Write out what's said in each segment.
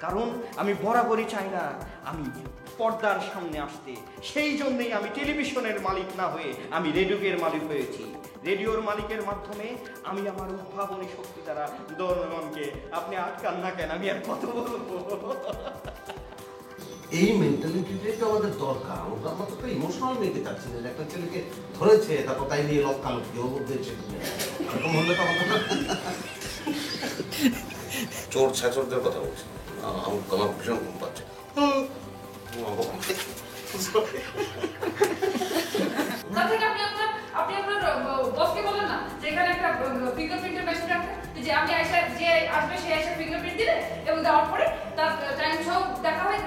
কারণ আমি বরাবরই চাই না আমি পর্দার সামনে আসতে, সেই জন্যই আমি টেলিভিশনের মালিক না হয়ে আমি রেডিওর মালিক হয়েছি। রেডিওর মালিকের মাধ্যমে আমি আমার উদ্ভাবনী শক্তি দ্বারা জনগণকে, আপনি আটকান না কেন, আমি আর কত বলবো। এই মেন্টালিটিটাই তো আমাদের দরকার। আমরা তো ইমোশনাল মেয়েকে চাচ্ছি না, একটা ছেলেকে ধরেছে তারপর তাই নিয়ে লক্কালক্কি ওর মধ্যে এরকম হলে তো আমাদের চোর ছাচরদের কথা বলছি। আমার ভীষণ ঘুম পাচ্ছে। আপনি আপনার বসকে বলেন না যে এখানে একটা ফিঙ্গারপ্রিন্টের মেশিন রাখতে, যে আমি যে আসবে সে এসে ফিঙ্গারপ্রিন্ট দিলে এবং দেওয়ার পরে তার টাইম সব দেখা হয়।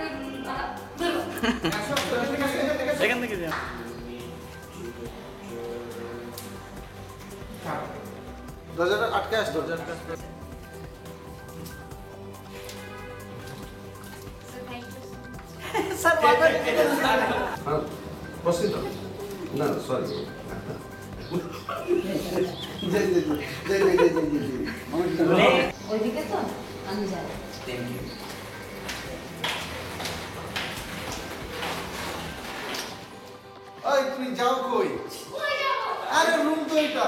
এখান থেকে যা দরজাটা আটকে আস, দরজাটা স্যার প্রসিদ্ধ না, সরি। ওইদিকে তো আমি যাই। Thank you. ওই তুমি যাও কই? আরে রুম তো এটা।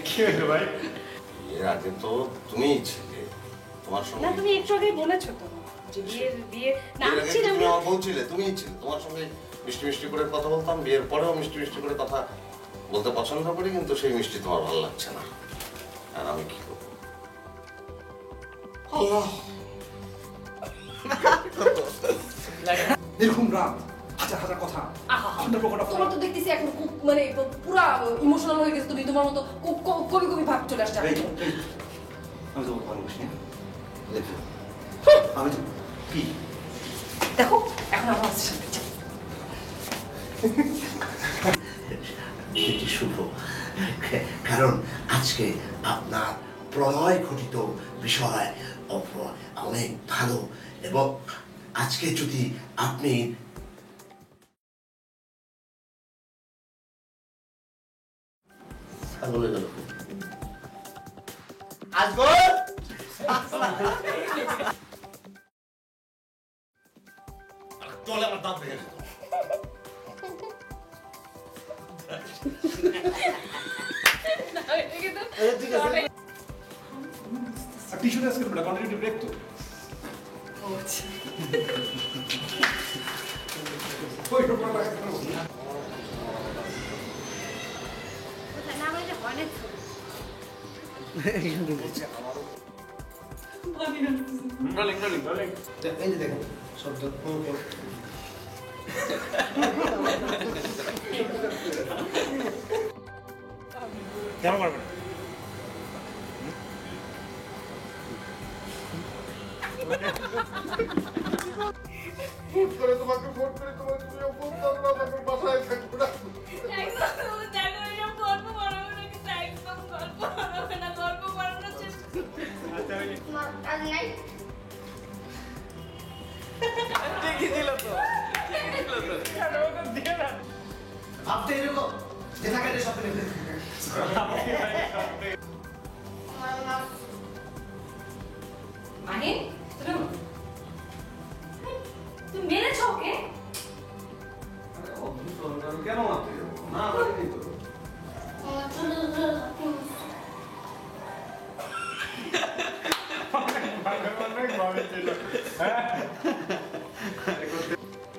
কি হলো ভাই? এর আগে তো তুমিই ছিলে, তোমার সঙ্গে না তুমি একটু আগে বলেছো তো যে বিয়ে না ছিলাম তুমি আমার বলছিলে, তুমিই ছিলে। তোমার সঙ্গে মিষ্টি মিষ্টি করে কথা বলতাম, বিয়ের পরেও মিষ্টি মিষ্টি করে কথা বলতে পছন্দ করি, কিন্তু সেই মিষ্টি তোমার ভালো লাগছে না। আর আমি কি করবো? আল্লাহ, এরকম রাত হাজার হাজার কথা, তোমার তো দেখতেছি এখন খুব মানে পুরা ইমোশনাল হয়ে গেছে। তুমি তোমার মতো কবি কবি ভাব চলে আসছে। আমি তোমাকে ভালো বসি না, দেখো আমি তো কি দেখো এখন আমার সাথে এটি শুভ, কারণ আজকে আপনার প্রলয় ঘটিত বিষয় অনেক ভালো, এবং আজকে যদি আপনি বলে গেল চলে আমার দাঁত ভেঙে যেত। টিস্যু টেস্ট করবে না, কন্টিনিউটি ব্রেক তো। ওই রকম লাগে না। না মানে এটা হয় না তো। Rolling rolling rolling. এই যে দেখেন শব্দ কেন পারবে না? তোমাকে ফোন করে তোমার তুমিও ফোন করো না, তখন বাসায় থাকবো না। ভাবতে এরকম যে থাকে যে স্বপ্নে মানে তুমি মেরেছো ওকে? কেন মারতে যাবো? না মারিনি তো।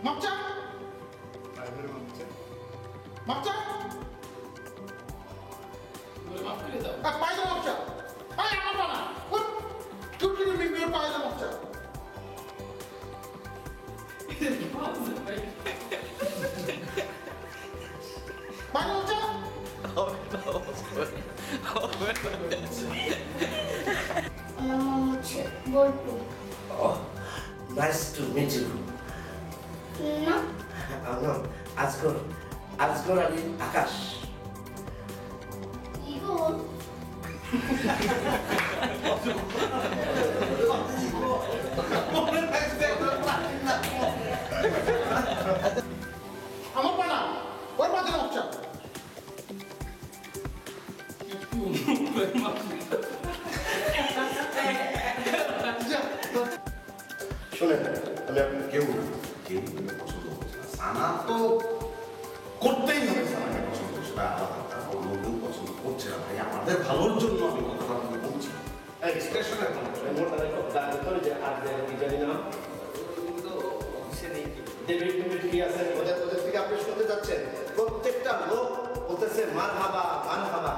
মাপচা মাপচা পায়দা মাপচা আরে আমার না তুই কি মেরে পায়দা মাপচা পায়দা মাপচা বলবো নাইস টু মিট ইউ। না আজগর আজগর আলী আকাশ। ইগল মনে রাখবে শোনেন, আমি আপনার কেউ না, কেউ পছন্দ করছে না। সানা তো করতেই হবে, সানাকে পছন্দ, সেটা আলাদা কথা। অন্য কেউ পছন্দ করছে না ভাই, আমাদের ভালোর জন্য আমি কথাটা আপনাকে বলছি। স্টেশনের প্রত্যেকটা লোক বলতেছে মান হাবা মান হাবা।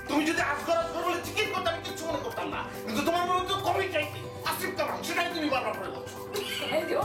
তুমি যদি আজগর বলে চিকিৎসা করতে আমি কিছু মনে করতাম না, কিন্তু তোমার মনে তো কমই চাইছি আসিফ কামাল, সেটাই তুমি বারবার করে বলছো। রেডিও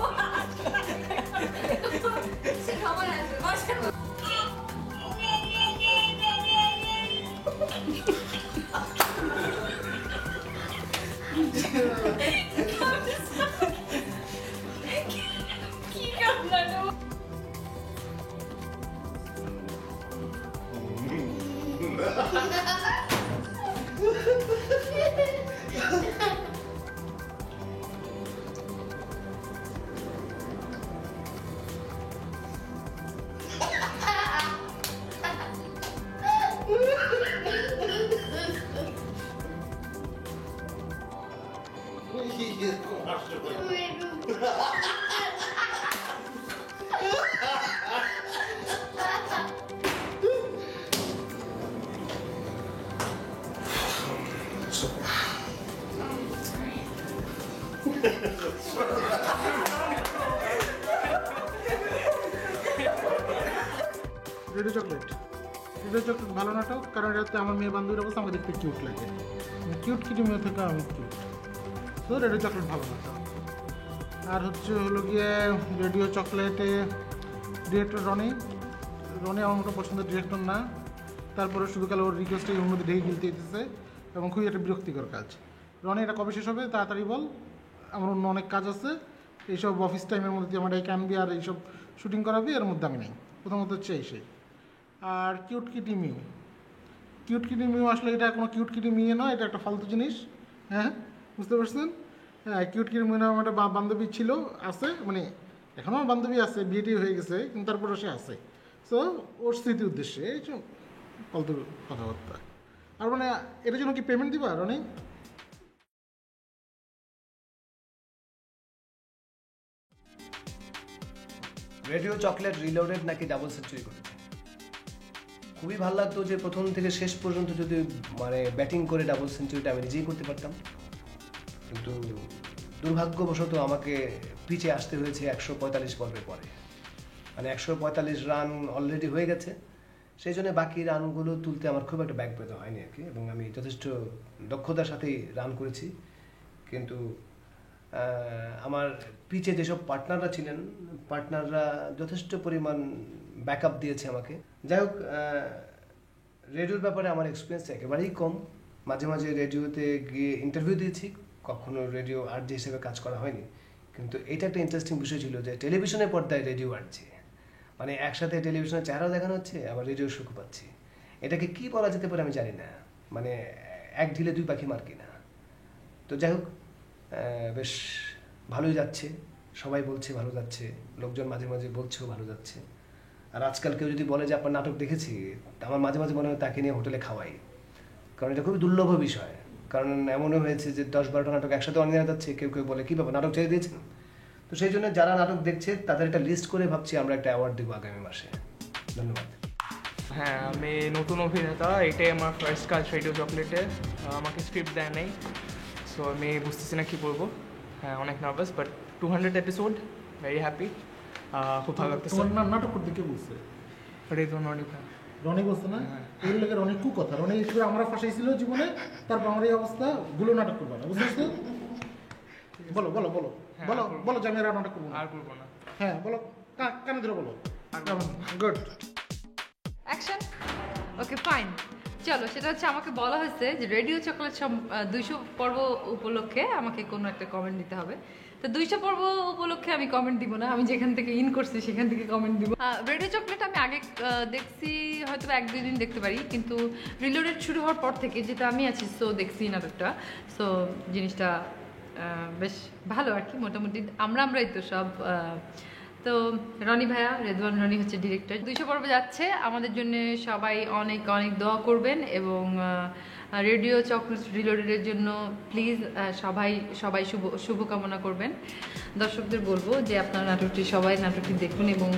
চকলেট ভালো নাটক, কারণ এটাতে আমার মেয়ে বান্ধবীরা বলছে আমাকে দেখতে কিউট লাগে, কিউট কিটি মেয়ে থেকে আমি কিউট, তো রেডিও চকলেট ভালো নাটক। আর হলো গিয়ে রেডিও চকলেটে ডিরেক্টর রনি আমার মতো পছন্দের ডিরেক্টর না, তারপরে শুধু কাল ওর রিকোয়েস্টে ওর মধ্যে ঢেকে গিলতে দিতেছে এবং খুবই একটা বিরক্তিকর কাজ। রনি, এটা কবে শেষ হবে তাড়াতাড়ি বল, আমার অন্য অনেক কাজ আছে, এইসব অফিস টাইমের মধ্যে আমার এই ক্যানবি আর এইসব শুটিং করাবি, এর মধ্যে আমি নেই। প্রথমত হচ্ছে সেই। আর কিউট কিটি মিউ আসলে এটা কোনো কিউট কিটি মিয়ে নয়, এটা একটা ফালতু জিনিস। হ্যাঁ, বুঝতে পারছেন? হ্যাঁ, কিউট কিটি মিউ নামে একটা বান্ধবী ছিল, আছে, মানে এখনও আমার বান্ধবী আছে, বিয়েটি হয়ে গেছে, কিন্তু তারপরে সে আছে। সো ওর স্মৃতি উদ্দেশ্যে এইসব ফালতু কথাবার্তা। আর মানে এটার জন্য কি পেমেন্ট দিবা রনি? রেডিও চকলেট রিলোডেড নাকি ডাবল সেঞ্চুরি করেছে। খুবই ভালো লাগতো যে প্রথম থেকে শেষ পর্যন্ত যদি মানে ব্যাটিং করে ডাবল সেঞ্চুরিটা আমি নিজেই করতে পারতাম, কিন্তু দুর্ভাগ্যবশত আমাকে পিচে আসতে হয়েছে 145 পর্বের পরে। মানে 145 রান অলরেডি হয়ে গেছে, সেই জন্য বাকি রানগুলো তুলতে আমার খুব একটা ব্যাক পেতে হয়নি আর কি, এবং আমি যথেষ্ট দক্ষতার সাথেই রান করেছি। কিন্তু আমার পিচে যেসব পার্টনাররা ছিলেন, পার্টনাররা যথেষ্ট পরিমাণ ব্যাকআপ দিয়েছে আমাকে। যাই হোক, রেডিওর ব্যাপারে আমার এক্সপিরিয়েন্স একেবারেই কম। মাঝে মাঝে রেডিওতে গিয়ে ইন্টারভিউ দিয়েছি, কখনো রেডিও আরজে হিসেবে কাজ করা হয়নি। কিন্তু এটা একটা ইন্টারেস্টিং বিষয় ছিল যে টেলিভিশনের পর্দায় রেডিও আরজে, মানে একসাথে টেলিভিশনের চেহারাও দেখানো হচ্ছে, আবার রেডিও সুখ পাচ্ছি। এটাকে কি বলা যেতে পারে আমি জানি না, মানে এক ঢিলে দুই পাখি মার কিনা। তো যাই হোক, বেশ ভালোই যাচ্ছে, সবাই বলছে ভালো যাচ্ছে, লোকজন মাঝে মাঝে বলছেও ভালো যাচ্ছে। আর আজকাল কেউ যদি বলে যে আপনার নাটক দেখেছি, আমার মাঝে মাঝে মনে হয় তাকে নিয়ে হোটেলে খাওয়াই, কারণ এটা খুবই দুর্লভ বিষয়। কারণ এমনও হয়েছে যে 10-12টা নাটক একসাথে অন এয়ার যাচ্ছে, কেউ কেউ বলে কী ব্যাপার নাটক ছেড়ে দিয়েছেন। তো সেই জন্য যারা নাটক দেখছে তাদের একটা লিস্ট করে ভাবছি আমরা একটা অ্যাওয়ার্ড দেবো আগামী মাসে। ধন্যবাদ। হ্যাঁ, আমি নতুন অভিনেতা, এটাই আমার ফার্স্ট কাজ রেডিও চকলেটে। আমাকে স্ক্রিপ্ট দেয় নাই, সো আমি বুঝতেছি না কী করবো। হ্যাঁ, অনেক nervous, but 200 episode, very happy, খুব ভালো লাগতেছে। তোমার নাটক করতে কে বলছে? রেডিও রনি ভাই, রনি বলছে না? এর লেগে রনি খুব কথা, রনি হিসেবে আমরা ফাঁসাইছিল জীবনে, তারপর আমার এই অবস্থা, গুলো নাটক করবো না, বুঝতে পারছো? বলো বলো বলো বলো বলো যে আমি আর নাটক করবো না। আর করবো না। হ্যাঁ বলো, কানে ধরে বলো। Good action. Okay, fine. চলো, সেটা হচ্ছে আমাকে বলা হয়েছে যে রেডিও চকলেট 200 পর্ব উপলক্ষে আমাকে কোনো একটা কমেন্ট দিতে হবে। তো 200 পর্ব উপলক্ষে আমি কমেন্ট দিব না, আমি যেখান থেকে ইন করছি সেখান থেকে কমেন্ট দিব। রেডিও চকলেট আমি আগে দেখছি, হয়তো 1-2 দিন দেখতে পারি, কিন্তু রিলোডেড শুরু হওয়ার পর থেকে যেটা আমি আছি, সো দেখছি নাটকটা, সো জিনিসটা বেশ ভালো আর কি, মোটামুটি আমরাই তো সব। তো রনি ভাইয়া, রেদওয়ান রনি হচ্ছে ডিরেক্টর। 200 পর্ব যাচ্ছে, আমাদের জন্য সবাই অনেক অনেক দোয়া করবেন, এবং রেডিও চকলেট রিলোডেডের জন্য প্লিজ সবাই শুভকামনা করবেন। দর্শকদের বলবো যে আপনারা নাটকটি দেখুন, এবং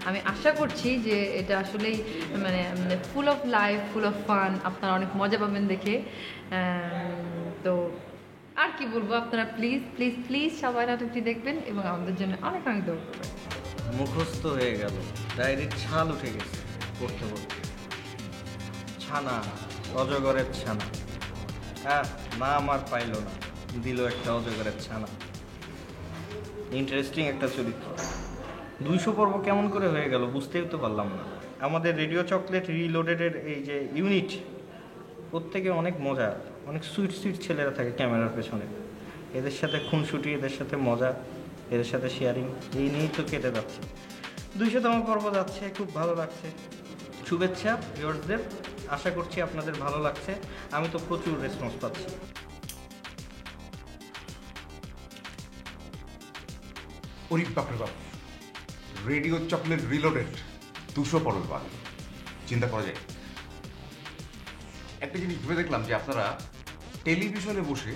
আমি আশা করছি যে এটা আসলেই মানে full of life, full of fun, আপনারা অনেক মজা পাবেন দেখে। তো আর কি বলবো, আপনারা প্লিজ প্লিজ প্লিজ সবাই নাটকটি দেখবেন এবং আমাদের জন্য অনেক অনেক দোয়া করবেন। মুখস্থ হয়ে গেল, ডায়েরির ছাল উঠে গেছে পড়তে পড়তে। ছানা, অজগরের ছানা। হ্যাঁ, না আমার পাইল না, দিল একটা অজগরের ছানা। ইন্টারেস্টিং একটা চরিত্র। 200 পর্ব কেমন করে হয়ে গেল বুঝতেই তো পারলাম না। আমাদের রেডিও চকলেট রিলোডেডের এই যে ইউনিট, প্রত্যেকে অনেক মজা, অনেক সুইট সুইট ছেলেরা থাকে ক্যামেরার পেছনে। এদের সাথে খুনসুটি, এদের সাথে মজা, এদের সাথে শেয়ারিং, এই নিয়েই তো কেটে যাচ্ছে। 200তম পর্ব যাচ্ছে, খুব ভালো লাগছে। শুভেচ্ছা ভিউয়ার্সদের, আশা করছি আপনাদের ভালো লাগছে। আমি তো প্রচুর রেসপন্স পাচ্ছি। ওরে বাপরে বাপ, রেডিও চকলেট রিলোডেড 200 পর্ব বাদ, চিন্তা করা যায়। একটা জিনিস ভেবে দেখলাম যে আপনারা টেলিভিশনে বসে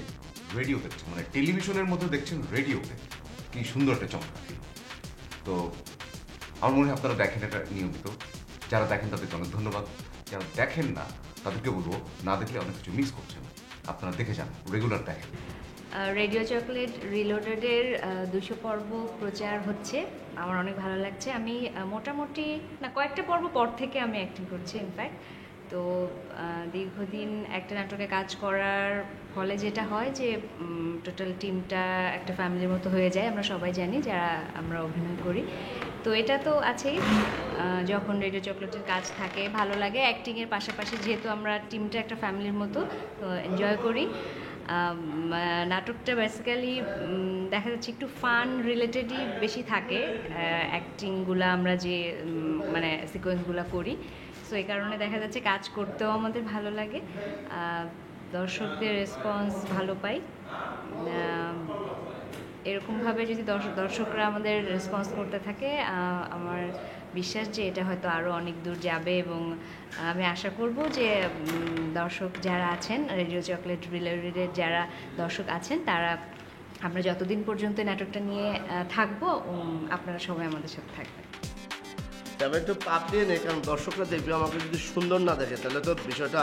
রেডিও দেখছেন, মানে টেলিভিশনের মধ্যে দেখছেন রেডিওতে। কি সুন্দর একটা চমৎকার। তো আমার মনে হয় আপনারা দেখেন এটা নিয়মিত। যারা দেখেন তাদেরকে অনেক ধন্যবাদ, যারা দেখেন না তাদেরকে বলবো না দেখলে অনেক কিছু মিস করছেন। আপনারা দেখে যান, রেগুলার দেখেন। রেডিও চকলেট রিলোডেডের 200 পর্ব প্রচার হচ্ছে, আমার অনেক ভালো লাগছে। আমি মোটামুটি কয়েকটা পর্ব পর থেকে আমি অ্যাক্টিং করছি ইনফ্যাক্ট। তো দীর্ঘদিন একটা নাটকে কাজ করার ফলে যেটা হয় যে টোটাল টিমটা একটা ফ্যামিলির মতো হয়ে যায়, আমরা সবাই জানি যারা আমরা অভিনয় করি। তো এটা তো আছেই, যখন রেডিও চকলেটের কাজ থাকে ভালো লাগে। অ্যাক্টিংয়ের পাশাপাশি যেহেতু আমরা টিমটা একটা ফ্যামিলির মতো, তো এনজয় করি। নাটকটা বেসিক্যালি দেখা যাচ্ছে একটু ফান রিলেটেডই বেশি থাকে, অ্যাক্টিংগুলো আমরা যে মানে সিকোয়েন্সগুলো করি। সো এই কারণে দেখা যাচ্ছে কাজ করতেও আমাদের ভালো লাগে, দর্শকদের রেসপন্স ভালো পাই। এরকমভাবে যদি দর্শকরা আমাদের রেসপন্স করতে থাকে, আমার বিশ্বাস যে এটা হয়তো আরও অনেক দূর যাবে, এবং আমি আশা করব যে দর্শক যারা আছেন, রেডিও চকলেট রিলেটেড যারা দর্শক আছেন, তারা আমরা যতদিন পর্যন্ত নাটকটা নিয়ে থাকবো, আপনারা সবাই আমাদের সাথে থাকবেন। তবে একটু পাপ দিয়ে নেই, কারণ দর্শকরা দেখবে আমাকে যদি সুন্দর না দেখে তাহলে তো বিষয়টা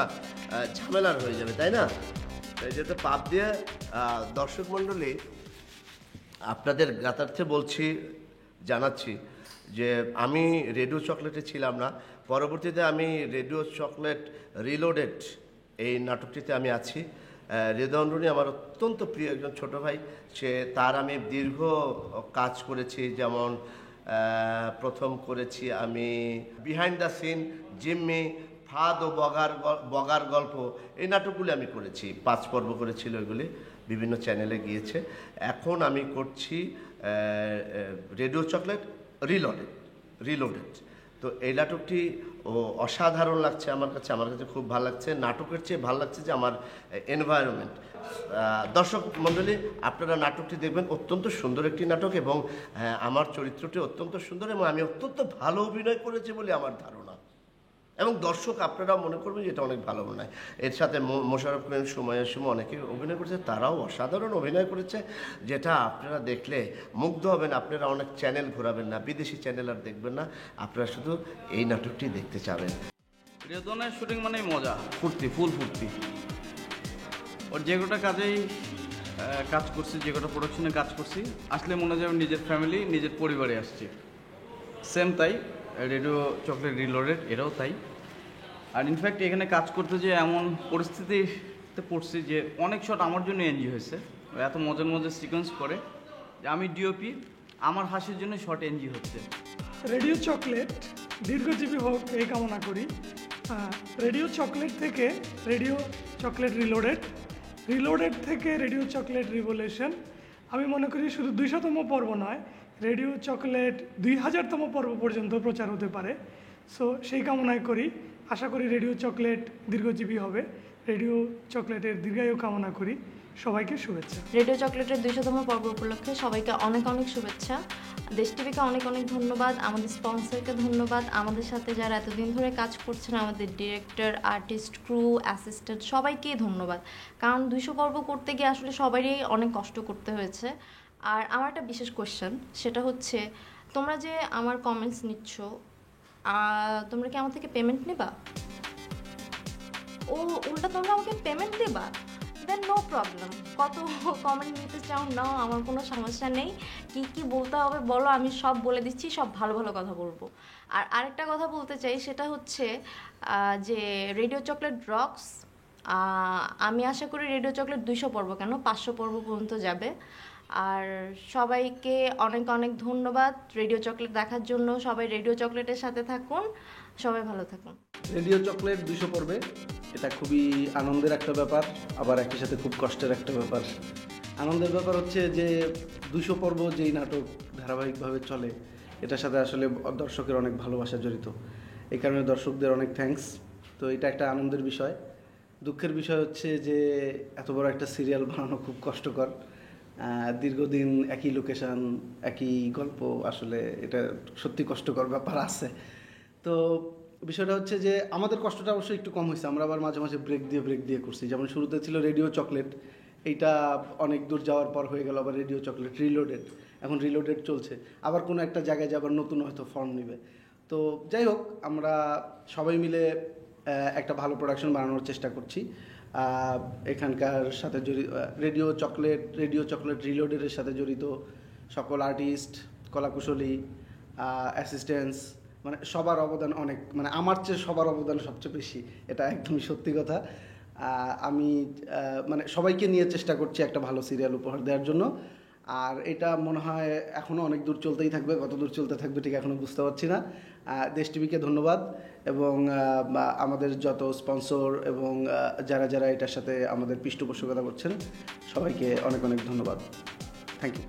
ঝামেলার হয়ে যাবে, তাই না? তাই যেটা পাপ দিয়ে দর্শক মণ্ডলী আপনাদের জ্ঞাতার্থে বলছি, জানাচ্ছি যে আমি রেডিও চকলেটে ছিলাম না, পরবর্তীতে আমি রেডিও চকলেট রিলোডেড এই নাটকটিতে আমি আছি। রেদওয়ান রনি আমার অত্যন্ত প্রিয় একজন ছোট ভাই, তার আমি দীর্ঘ কাজ করেছি। যেমন প্রথম করেছি আমি বিহাইন্ড দ্য সিন, জিম্মি, ফাদ ও বগার গল্প, এই নাটকগুলি আমি করেছি। 5 পর্ব করেছিল, এগুলি বিভিন্ন চ্যানেলে গিয়েছে। এখন আমি করছি রেডিও চকলেট রিলোডেড। তো এই নাটকটি অসাধারণ লাগছে আমার কাছে খুব ভালো লাগছে। নাটকের চেয়ে ভালো লাগছে যে আমার এনভায়রনমেন্ট। দর্শক মণ্ডলী, আপনারা নাটকটি দেখবেন, অত্যন্ত সুন্দর একটি নাটক, এবং আমার চরিত্রটি অত্যন্ত সুন্দর, এবং আমি অত্যন্ত ভালো অভিনয় করেছি বলে আমার ধারণা, এবং দর্শক আপনারাও মনে করবেন যে এটা অনেক ভালো অভিনয়। এর সাথে মোশাররফ করিম, সুমাইয়া সুমা অনেকে অভিনয় করেছে, তারাও অসাধারণ অভিনয় করেছে, যেটা আপনারা দেখলে মুগ্ধ হবেন। আপনারা অনেক চ্যানেল ঘোরাবেন না, বিদেশি চ্যানেল আর দেখবেন না, আপনারা শুধু এই নাটকটি দেখতে চাবেন। রেদওয়ানের শুটিং মানেই মজা, ফুর্তি, ফুল ফুর্তি। ওর যে কটা কাজেই কাজ করছি, যে কটা প্রোডাকশনে কাজ করছি, আসলে মনে হয় নিজের ফ্যামিলি, নিজের পরিবারে আসছি। সেম তাই রেডিও চকলেট রিলোডেড, এরাও তাই। আর ইনফ্যাক্ট এখানে কাজ করতে যে এমন পরিস্থিতিতে পড়ছি যে অনেক শট আমার জন্য এনজি হয়েছে। এত মজার মজার সিকোয়েন্স করে যে আমি ডিওপি, আমার হাসির জন্য শট এনজি হচ্ছে। রেডিও চকলেট দীর্ঘজীবী হোক এই কামনা করি। রেডিও চকলেট থেকে রেডিও চকলেট রিলোডেড থেকে রেডিও চকলেট রিভলিউশন। আমি মনে করি শুধু 200তম পর্ব নয়, রেডিও চকলেট 2000তম পর্ব পর্যন্ত প্রচার হতে পারে। সো সেই কামনাই করি, আশা করি রেডিও চকলেট দীর্ঘজীবী হবে, রেডিও চকলেটের দীর্ঘায়ু কামনা করি। সবাইকে শুভেচ্ছা। রেডিও চকলেটের 200তম পর্ব উপলক্ষে সবাইকে অনেক অনেক শুভেচ্ছা। দেশ টিভিকে অনেক অনেক ধন্যবাদ, আমাদের স্পন্সরকে ধন্যবাদ, আমাদের সাথে যারা এতদিন ধরে কাজ করছেন, আমাদের ডিরেক্টর, আর্টিস্ট, ক্রু, অ্যাসিস্ট্যান্ট, সবাইকেই ধন্যবাদ। কারণ 200 পর্ব করতে গিয়ে আসলে সবারই অনেক কষ্ট করতে হয়েছে। আর আমার একটা বিশেষ কোয়েশ্চেন, সেটা হচ্ছে তোমরা যে আমার কমেন্টস নিচ্ছ, তোমরা কি আমার থেকে পেমেন্ট নেবা? ও উল্টা তোমরা আমাকে পেমেন্ট দেবা? দেন নো প্রবলেম, কত কমেন্ট নিতে চাও নাও, আমার কোনো সমস্যা নেই। কি কি বলতে হবে বলো, আমি সব বলে দিচ্ছি, সব ভালো ভালো কথা বলবো। আর আরেকটা কথা বলতে চাই, সেটা হচ্ছে যে রেডিও চকলেট রক্স। আমি আশা করি রেডিও চকলেট 200 পর্ব কেন 500 পর্ব পর্যন্ত যাবে। আর সবাইকে অনেক অনেক ধন্যবাদ রেডিও চকলেট দেখার জন্য। সবাই রেডিও চকলেটের সাথে থাকুন, সবাই ভালো থাকুন। রেডিও চকলেট 200 পর্বে এটা খুবই আনন্দের একটা ব্যাপার, আবার একই সাথে খুব কষ্টের একটা ব্যাপার। আনন্দের ব্যাপার হচ্ছে যে 200 পর্ব যেই নাটক ধারাবাহিকভাবে চলে, এটার সাথে আসলে দর্শকের অনেক ভালোবাসা জড়িত। এই কারণে দর্শকদের অনেক থ্যাঙ্কস। তো এটা একটা আনন্দের বিষয়। দুঃখের বিষয় হচ্ছে যে এত বড় একটা সিরিয়াল বানানো খুব কষ্টকর। দীর্ঘদিন একই লোকেশান, একই গল্প, আসলে এটা সত্যি কষ্টকর ব্যাপার আছে। তো বিষয়টা হচ্ছে যে আমাদের কষ্টটা অবশ্যই একটু কম হয়েছে, আমরা আবার মাঝে মাঝে ব্রেক দিয়ে করছি। যেমন শুরুতে ছিল রেডিও চকলেট, এইটা অনেক দূর যাওয়ার পর হয়ে গেল আবার রেডিও চকলেট রিলোডেড। এখন রিলোডেড চলছে, আবার কোনো একটা জায়গায় যাবার নতুন হয়তো ফর্ম নেবে। তো যাই হোক, আমরা সবাই মিলে একটা ভালো প্রোডাকশন বানানোর চেষ্টা করছি। এখানকার সাথে জড়িত রেডিও চকলেট রিলোডেডের সাথে জড়িত সকল আর্টিস্ট, কলাকুশলী, অ্যাসিস্ট্যান্টস, মানে সবার অবদান অনেক, মানে আমার চেয়ে সবার অবদান সবচেয়ে বেশি, এটা একদমই সত্যি কথা। আমি মানে সবাইকে নিয়ে চেষ্টা করছি একটা ভালো সিরিয়াল উপহার দেওয়ার জন্য। আর এটা মনে হয় এখনও অনেক দূর চলতেই থাকবে, কত দূর চলতে থাকবে ঠিক এখনও বুঝতে পারছি না। দেশ টিভিকে ধন্যবাদ, এবং আমাদের যত স্পন্সর এবং যারা যারা এটার সাথে আমাদের পৃষ্ঠপোষকতা করছেন, সবাইকে অনেক অনেক ধন্যবাদ। Thank you.